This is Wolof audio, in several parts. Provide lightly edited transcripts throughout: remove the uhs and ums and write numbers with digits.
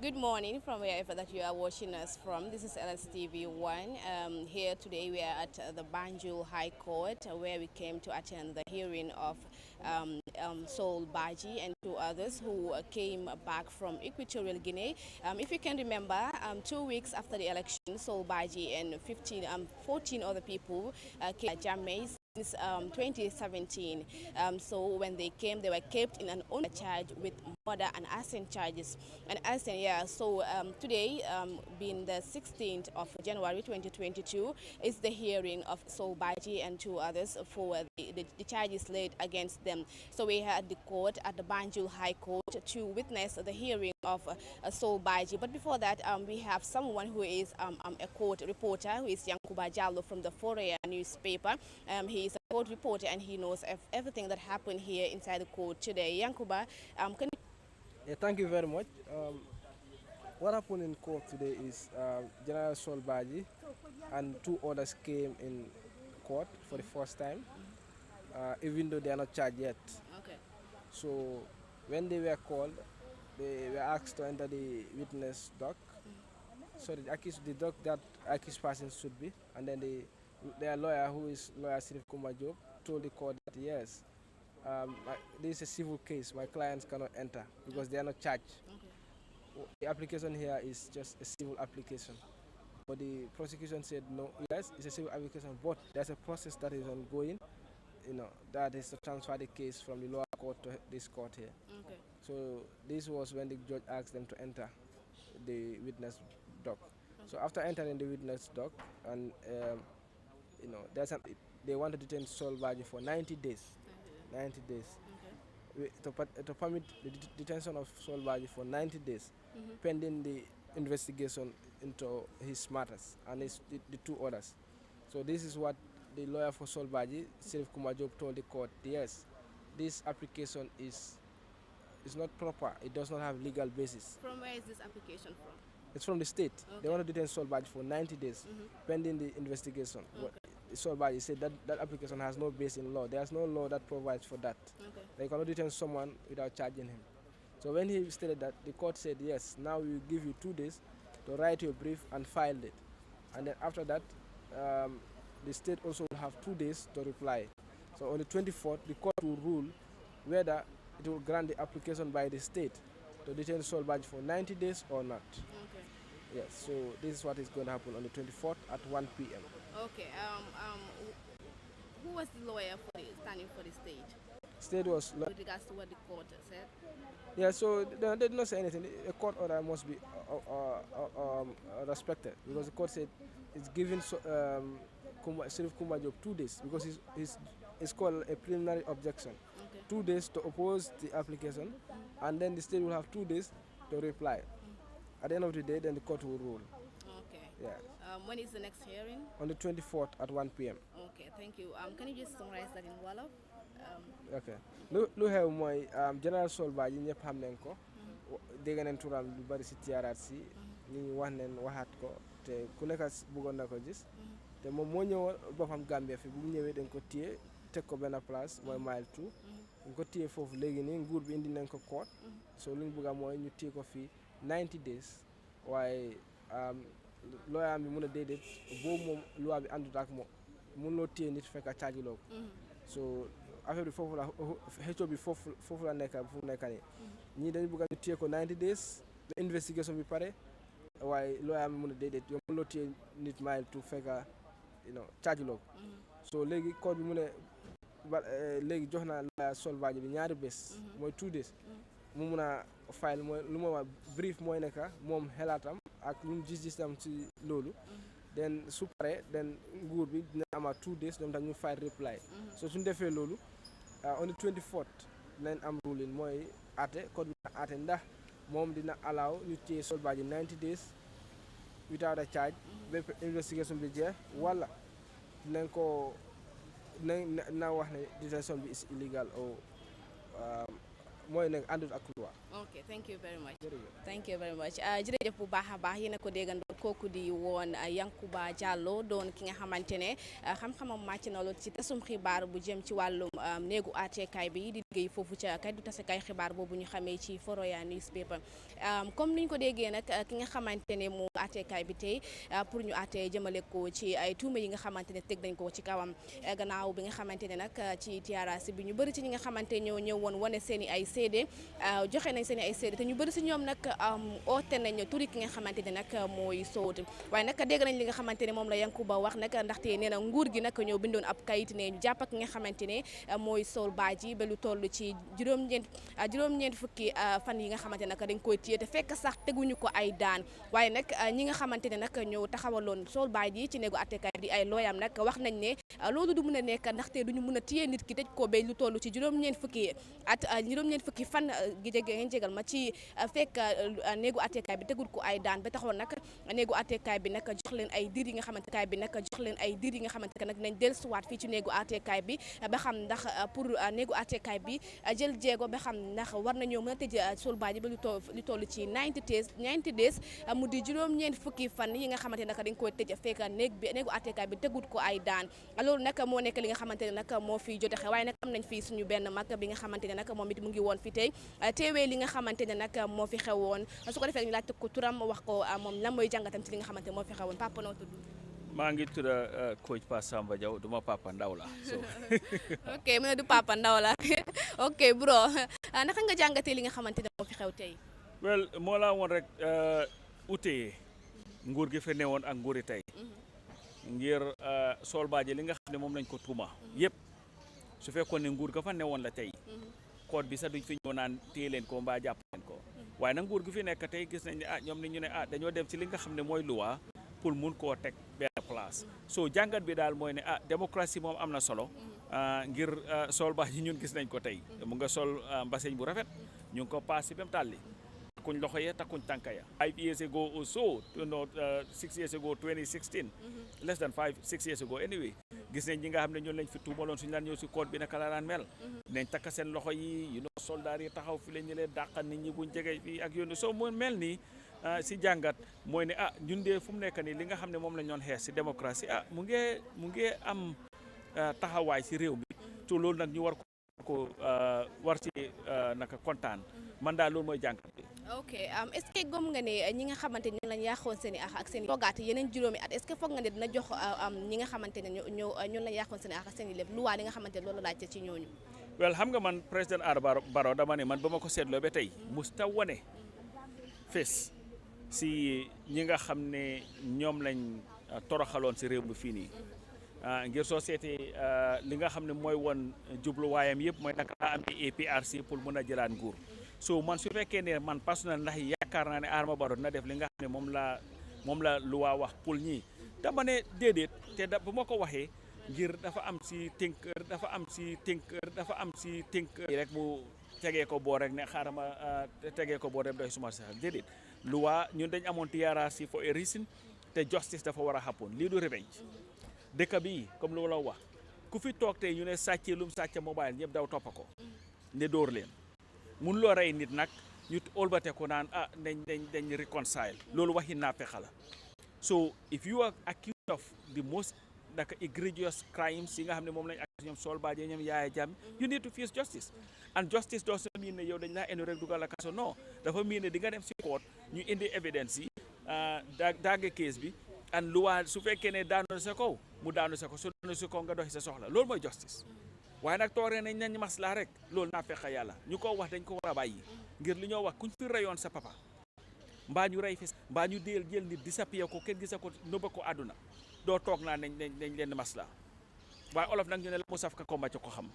Good morning from wherever that you are watching us from. This is LSTV1. Here today we are at the Banjul High Court where we came to attend the hearing of Saul Badjie and two others who came back from Equatorial Guinea. If you can remember, 2 weeks after the election, Saul Badjie and 14 other people came to Jammeh since 2017. So when they came, they were kept in an charge with murder and arson charges. And arson, yeah. So today, being the 16th of January 2022, is the hearing of Saul Badjie and two others for the charges laid against them. So we had the court at the Banjul High Court to witness the hearing of Saul Badjie. But before that, we have someone who is a court reporter, who is Yankuba Jallo from the Fourier newspaper. He is a court reporter and he knows everything that happened here inside the court today. Yankuba, can you... Yeah, thank you very much. What happened in court today is General Saul Badjie and two others came in court for the first time, even though they are not charged yet. Okay. So when they were called, they were asked to enter the witness dock. So the dock that accused person should be, and then their lawyer, who is lawyer Sirif Kumbajob, told the court that yes, this is a civil case. My clients cannot enter because they are not charged. Okay. The application here is just a civil application. But the prosecution said no, yes, it's a civil application, but there's a process that is ongoing, that is to transfer the case from the lower court to this court here. Okay. So this was when the judge asked them to enter the witness dock. So after entering the witness dock, and they want to detain Saul Badjie for 90 days. 90 days. Okay. To permit the detention of Saul Badjie for 90 days, pending the investigation into his matters and the two others. So this is what the lawyer for Saul Badjie, Sirif Kumajob, told the court. Yes, this application is not proper. It does not have legal basis. From where is this application from? It's from the state. Okay. They want to detain Saul Badjie for 90 days, pending the investigation. Okay. Saul Badjie said that application has no base in law. There's no law that provides for that. Okay. They cannot detain someone without charging him. So when he stated that, the court said, yes, now we will give you 2 days to write your brief and file it. And then after that, the state also will have 2 days to reply. So on the 24th, the court will rule whether it will grant the application by the state to detain Saul Badjie for 90 days or not. Okay. Yes, so this is what is going to happen on the 24th at 1 p.m. Okay. Who was the lawyer standing for the state? State was... With regards to what the court said? Yeah, so they did not say anything. A court order must be respected because the court said it's given Sirif Kumbajob 2 days because it's called a preliminary objection. Okay. 2 days to oppose the application, and then the state will have 2 days to reply. At the end of the day, then the court will rule. Okay. Yeah. When is the next hearing? On the 24th at 1 p.m. Okay, thank you. Can you just summarize that in Wolof? Okay. Lu xew mooy General Saul Badjie ñëpp xam nañ ko. Dégg nañ turam lu bari si TRRC. Ñi wax nañ waxaat ko te ku nekk bëggoon na ko gis. Te moom moo ñëwoon boppam Gambia fi bu mu ñëwee dañ ko téye teg ko benn place mooy mile 2. dañ ko téye foofu léegi nii nguur bi indi nañ ko court. So lu ñu bëgg mooy ñu téye ko fii 90 days waaye lawyer bi mun a déedéet boobu moom loi bi àndut ak moom mënuloo téye nit fekk charge loo ko. So affaire bi foofu la xëccoo bi foofu la nekk fu nekk nii ñii dañu bëgg a téye ko 90 days ba investigation bi pare waaye lawyer bi mun a déedéet yow mënuloo téye nit mile to fekk charge loo ko. So léegi court bi mu ne léegi jox naa lawyer Saul Badjie bi ñaari bés mooy 2 days mu mun a file mooy lu ma wax brief mooy nekk moom xelaatam ak lu mu gis tam ci loolu. Then su paree then nguur bi dina amaat 2 days ñoom tam ñu file reply. So suñu defee loolu on the 24th nañ am ruling mooy ate code bi dina ate ndax moom dina allow ñu téye Saul Badjie 90 days without a charge ba investigation bi jeex wala dinañ ko na wax ne detention bi is illegal or mooy nekk àndut ak loi. Okay, thank you very much. Jërëjëf. Thank you very much. Jërëjëf bu baax a baax yéen a ko déggandoo kooku di woon Yankuba Jallow doon ki nga xamante ne xam-xamam màcc na lool ci tasum xibaar bu jëm ci wàllum néegu àttekaay bi di liggéey foofu ca kay du tasekaay xibaar boobu ñu xamee ci Foroyaa newspaper comme niñ ko déggee nag ki nga xamante ne moo àttekaay bi tey pour ñu àttee jëmale ko ci ay tuuma yi nga xamante ne teg dañ ko ci kawam gannaaw bi nga xamante ne nag ci TRRC bi ñu bëri ci ñi nga xamante ñoo ñëw woon wane seen i ay seede joxe nañ seen i ay seede te ñu bëri si ñoom nag oote nañ turi ki nga xamante ne nag mooy Sowt waaye nag dégg nañ li nga xamante ne moom la Yankuba wax nag ndaxte nee na nguur gi nag ñoo bindoon ab kayit ne ñu jàpp ak ki nga xamante ne mooy Saul Badjie ba lu toll ci juróom-ñeent fukki fan yi nga xamante ne nag dañ koy téye te fekk sax teguñu ko ay daan waaye nag ñi nga xamante ne nag ñoo taxawaloon Saul Badjie ci néegu attekaay di ay looyam nag wax nañ ne loolu du mën a nekk ndaxte duñu mën a téye nit ki tëj ko ba lu toll ci juróom-ñeent fukki fan gi ngeen jégal ma ci fekk néegu attekaay bi tegul ko ay daan ba taxoon nag néegu attekaay bi nag jox leen ay diir yi nga xamante nag nañ dellusiwaat fii ci néegu attekaay bi ba xam ndax pour néegu attekaay bi jël jéego ba xam ndax war nañoo mën a tëj Saul Badjie ba lu toll ci 90 days mu di juróom-ñeent fukki fan yi nga xamante nag dañ koy tëj fekk néegu attekaay bi tegut ko ay daan loolu nag moo nekk li nga xamante ne nag moo fi jote waaye nag am nañ fii suñu benn mag bi nga xamante ne nag moom it mu ngi woon fi tey teewee li nga xamante ne nag moo fi xewoon su ko defee ñu laajte ko turam wax ko moom lan mooy jàngatam ci li nga xamante ne moo fi xewoon papa noo tudd. maa ngi tudd coach Pa Samba Diaw duma papa ndaw la so ok mu ne du papa ndaw la ok bro naka nga jàngatee li nga xamante ne moo fi xew tey. well moo laa woon rek utee nguur gi fi newoon ak nguuri tey ngir Saul Badjie li nga xam ne moom lañ ko tuuma yëpp su fekkoon ne nguur ga fa newoon la tey code bi sax duñ fi ñëw naan téye leen ko mbaa jàpp leen ko waaye nag nguur gi fi nekk tey gis nañ ne ñoom ni ñu ne dañoo dem ci li nga xam ne mooy loi pour mun koo teg benn place so jàngat bi daal mooy ne démocratie moom am na solo ngir Saul Badjie ñun gis nañ ko tey mu nga sol mbaseñ bu rafet ñu ngi ko paasi ba mu tàlli takkuñ loxo ya takkuñ tànka ya 5 years ago or so 6 years ago 2016 less than 6 years ago anyway gis nañ ñi nga xam ne ñoom lañ fi tuumaloon suñu daan ñëw si code bi naka la daan mel nañ takka seen loxo yi soldat yi taxaw fi la ñu leen dàqal nit ñi buñ jege fii ak yoonu soo mu mel nii si jàngat mooy ne ñun de fu mu nekk nii li nga xam ne moom la ñoon xeex si démocratie mu ngi am taxawaay si réew mi te loolu nag ñu war ci naka kontaan man daal loolu mooy jàngat bi. ok est-ce que gëm nga ne ñi nga xamante ne lañ yàqoon seen i ak seen i toogaat yeneen juróomi at est-ce que foog nga ne dina jox ñi nga xamante ne ñun lañ yàqoon seen i ak seen i lépp lu waa li nga xamante ne loolu laajte ci ñooñu. well xam nga man président Adama Barrow dama ne man ba ma ko seetloo ba tey musta wane fees si ñi nga xam ne ñoom lañ toroxaloon si réew mi fii nii ngir soo seetee li nga xam ne mooy woon jubluwaayam yëpp mooy naka laa amee APRC pour mun a jëlaat nguur so man su fekkee ne man personnel ndax yaakaar naa ne Adama Barrow dina def li nga xam ne moom la lu waa wax pour ñii dama ne déedéet te bu ma ko waxee ngir dafa am si tënkër rek mu tegee ko boor rek ne xaaral ma tegee ko boor rek doy suma sax déedéet lu waa ñun dañ amoon TRRC for a reason te justice dafa war a happen lii du revenge dëkk bi comme lu la wax ku fi toog tey ñu ne sàccee lum sàcce mobile ñëpp daw toppa ko ne dóor leen mun loo rey nit nag ñu olbate ko naan dañ reconcile loolu waxi naafeqa la so if you are accused of the most naka egregious crimes yi nga xam ne moom lañ ak ñoom Saul Badjie ñoom Yaya Jammeh you need to face justice and justice doesn't mean ne yow dañ laa enu rek dugal la kaso non dafa mean ne di nga dem si court ñu indi evidence yi dagge case bi and luwaa su fekkee ne daanu sa kaw mu daanu sa kaw su daanu sa kaw nga doxi sa soxla loolu mooy justice waaye nag tooree nañ maslaa rek loolu naa feqa yàlla ñu ko wax dañ ko war a bàyyi ngir li ñoo wax kuñ fi rayoon sa papa mbaa ñu rey fi mbaa ñu jël nit disappear ko kenn gisa ko nëbba ko àdduna doo toog naa nañ leen maslaa waaye olof nag ñu ne la mu saf ka ko mbàcc ko xam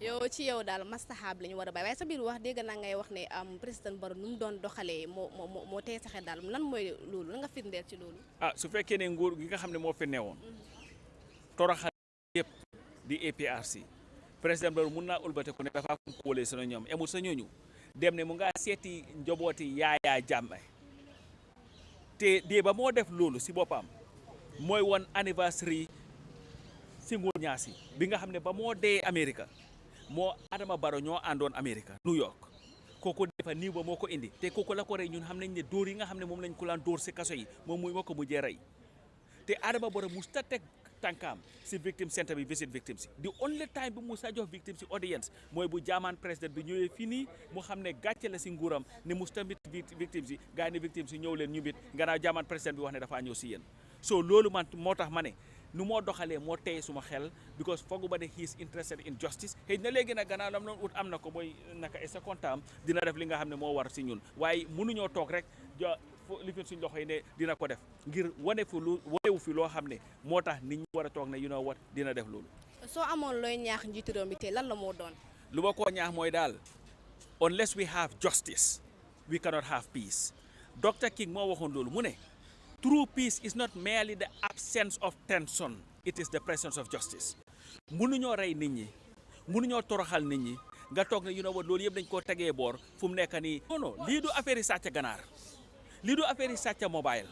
yow ci yow daal mastahab la ñu war a bàyyi waaye sa biir wax dégg naa ngay wax ne président Barrow nu mu doon doxalee moo tey saxe daal lan mooy loolu lan nga firndeel ci loolu su fekkee ne nguur gi nga xam ne moo fi newoon toroxal yëpp di APRC président Barrow mun naa ulbate ko ne dafa ko kóolee sa ñoom emul sa ñooñu dem ne mu ngaa seeti njobooti Yaya Jammeh te dee ba moo def loolu si boppam mooy woon anniversary si nguur ñaasi bi nga xam ne ba moo dee Amérique moo Adama Barrow ñoo àndoon Amérique New York kooku dafa niiw ba moo ko indi te kooku la ko rey ñun xam nañ ne dóor yi nga xam ne moom lañ ko laan dóor si kaso yi moom moo ko mujjee rey te Adama Barrow musta teg tànkaam si victim center bi visit victims si the only time bi musta jox victims si audience mooy bu jaamaan président bi ñëwee fii nii mu xam ne gàcce la si nguuram ne musta mit victims yi gars yi ne victims yi ñëw leen ñu bit gannaaw jaamaan président bi wax ne dafaa ñëw si yéen so loolu man moo tax ma ne nu moo doxalee moo teye suma xel because foogu ba ne he is interested in justice xëy na léegi nag gannaaw lam noon ut am na ko mooy naka est-ce que comptam dina def li nga xam ne moo war si ñun waaye mënuñoo toog rek li fi suñ loxo yi ne dina ko def ngir wanewu fi loo xam ne moo tax nit ñi war a toog ne you know what dina def loolu. soo amoon looy ñaax njiitu réew mi te lan la moo doon. lu ma koo ñaax mooy daal unless we have justice we cannot have peace. Dr. King moo waxoon loolu mu ne true peace is not merely the absence of tension it is the presence of justice. mënuñoo rey nit ñi mënuñoo toroxal nit ñi nga toog ne you know what loolu yëpp dañ koo tegee boor fu mu nekk nii. non lii du affaire yi sàcc ganaar lii du affaire yi sàcc mobile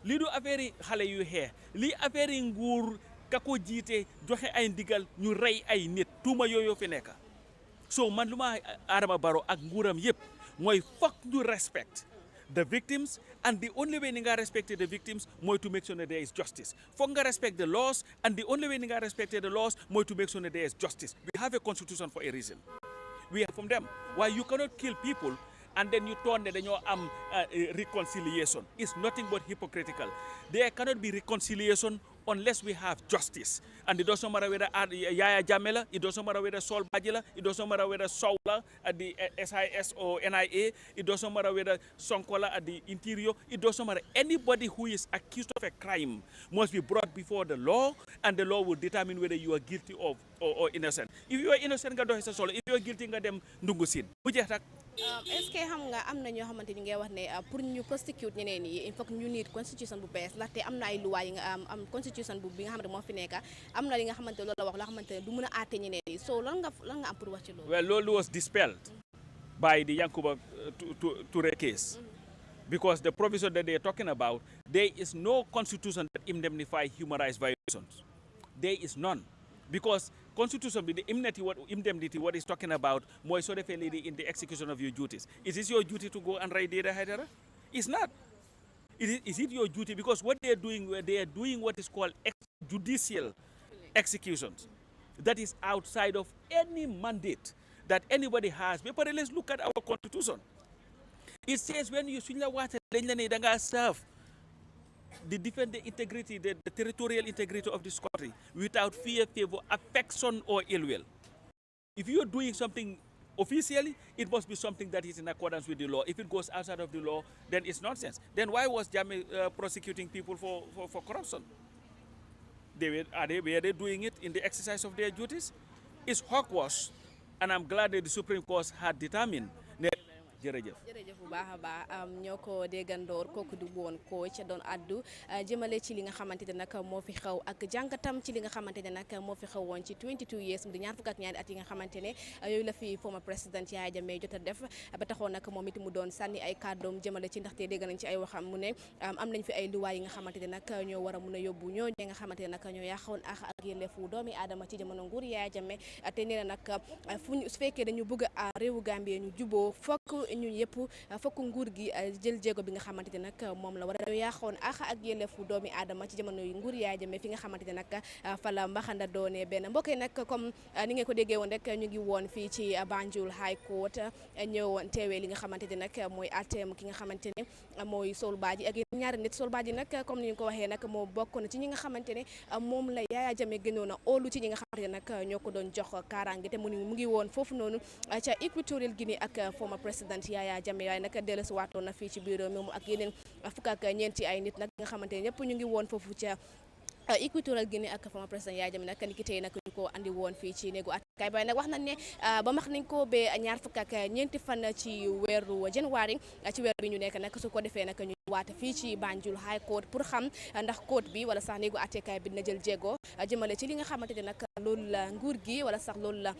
lii du affaire yi xale yu xee lii affaire yi nguur ka ko jiite joxe ay ndigal ñu rey ay nit tuuma yooyu fi nekk so man lu ma Adama Barrow ak nguuram yëpp mooy foog ñu respect the victims and the only way ni nga respecte the victims mooy to make sure that there is justice foog nga respect the laws and the only way ni nga respecte the laws mooy to make sure that there is justice. We have a constitution for a reason. We have from them why you cannot kill people and then you turn that dañoo am reconciliation. It's nothing but hypocritical. There cannot be reconciliation unless we have justice. And it doesn't matter whether Yaya Jammeh, it doesn't matter whether Saul Badjie, it doesn't matter whether Saul at the SIS or NIA, it doesn't matter whether Sonkola at the Interior, it doesn't matter. Anybody who is accused of a crime must be brought before the law, and the law will determine whether you are guilty of or innocent. If you are innocent, nga doxe sa solo. If you are guilty, nga dem ndungu sin. Bu jeex tak. Est-ce que xam nga am na ñoo xamante ni ngay wax ne pour ñu prosecute ñeneen yi il faut que ñu need constitution bu bees ndaxte am na ay loi yi nga am constitution bu bi nga xamante moo fi nekk am na li nga xamante loolu la wax loo xamante ne du mën a àtte ñeneen yi so lan nga am pour wax ci loolu. Well, loolu was dispelled by the Yankuba Touré case because the provision that they are talking about, there is no constitution that indemnifies human rights violations. There is none. Because constitution with the indemnity what is talking about more so definitely in the execution of your duties. Is it your duty to go and write data Haidara? It's not. Is it your duty? Because what they are doing what is called judicial executions. That is outside of any mandate that anybody has. But let's look at our constitution. It says when you serve they defend the integrity, the territorial integrity of this country without fear, favor, affection, or ill will. If you are doing something officially, it must be something that is in accordance with the law. If it goes outside of the law, then it's nonsense. Then why was Jammeh prosecuting people for corruption? Were they doing it in the exercise of their duties? It's hogwash, and I'm glad that the Supreme Court had determined. jërëjëf bu baax a baax ñoo ko déggandoor kooku du woon ko ca doon addu jëmale ci li nga xamante ne nag moo fi xew ak jàngatam ci li nga xamante ne nag moo fi xew woon ci 22 years mu di ñaar fukk ak ñaari at yi nga xamante ne yooyu la fi former président Yaya Jammeh jot a def ba taxoon nag moom it mu doon sànni ay kàddoom jëmale ci ndaxte dégg nañ ci ay waxam mu ne am nañ fi ay luwaay yi nga xamante ne nag ñoo war a mun a yóbbu ñoo nga xamante ne nag ñoo yàqoon ak yelleefu doomi aadama ci jamono nguur Yaya Jammeh te nee na nag su fekkee dañu bëgg a réewu Gambie ñu juboo fokk ñun yëpp fokk nguur gi jël jéego bi nga xamante ne nag moom la war a yaaxoon ak yelleefu doomi aadama ci jamono yu nguur Yaya Jammeh fi nga xamante ne nag fa la mbaxanda doone benn mbokk yi nag comme ni ngeen ko déggee woon rek ñu ngi woon fii ci Banjul High Court ñëwoon teewee li nga xamante ne nag mooy atteem ki nga xamante ne mooy Saul Badjie ak ñaari nit Saul Badjie nag comme ni ñu ko waxee nag moo bokk na ci ñi nga xamante ne moom la Yaya Jammeh gënoon a óolu ci ñi nga xamante ne nag ñoo ko doon jox kaaraange te mu ngi woon foofu noonu ca Equatorial Guinea ak former président Yaya Jammeh waaye nag dellusi waatoon na fii ci biir moom ak yeneen fukk ak ñeenti ay nit nag nga xamante ne ñëpp ñu ngi woon foofu ca Equatorial Guinea ak former président Yaya Jammeh nag ni ki tey nag ñu ko andi woon fii ci néegu attekaay waaye nag wax nañ ne ba max nañ ko ba ñaar fukk ak ñeenti fan ci weeru janvier ci weer bi ñu nekk nag su ko defee nag ñu waate fii ci Banjul High Court pour xam ndax court bi wala sax néegu attekaay bi dina jël jéego jëmale ci li nga xamante ne nag loolu la nguur gi wala sax loolu la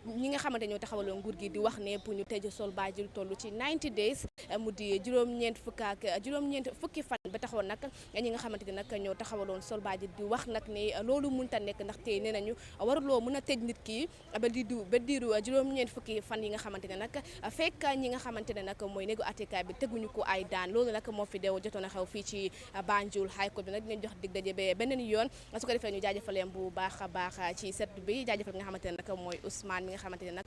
ñi nga xamante ñoo taxawaloo nguur gi di wax ne pour ñu tëj Saul Badjie lu toll ci 90 days mu di juróom-ñeent fukki fan ba taxoon nag ñi nga xamante ne nag ñoo taxawaloon Saul Badjie di wax nag ne loolu mënta nekk ndaxte nee nañu waruloo mën a tëj nit ki ba diiru juróom-ñeent fukki fan yi nga xamante ne nag fekk ñi nga xamante ne nag mooy néegu attekaay bi teguñu ko ay daan loolu nag moo fi dew jotoon a xew fii ci Banjul High Court bi nag dinañ jox dig daje ba beneen yoon su ko defee ñu jaajëfal leen bu baax a baax ci set bi jaajëfal nga xamante ne nag mooy Ousmane mi nga xamante ne nag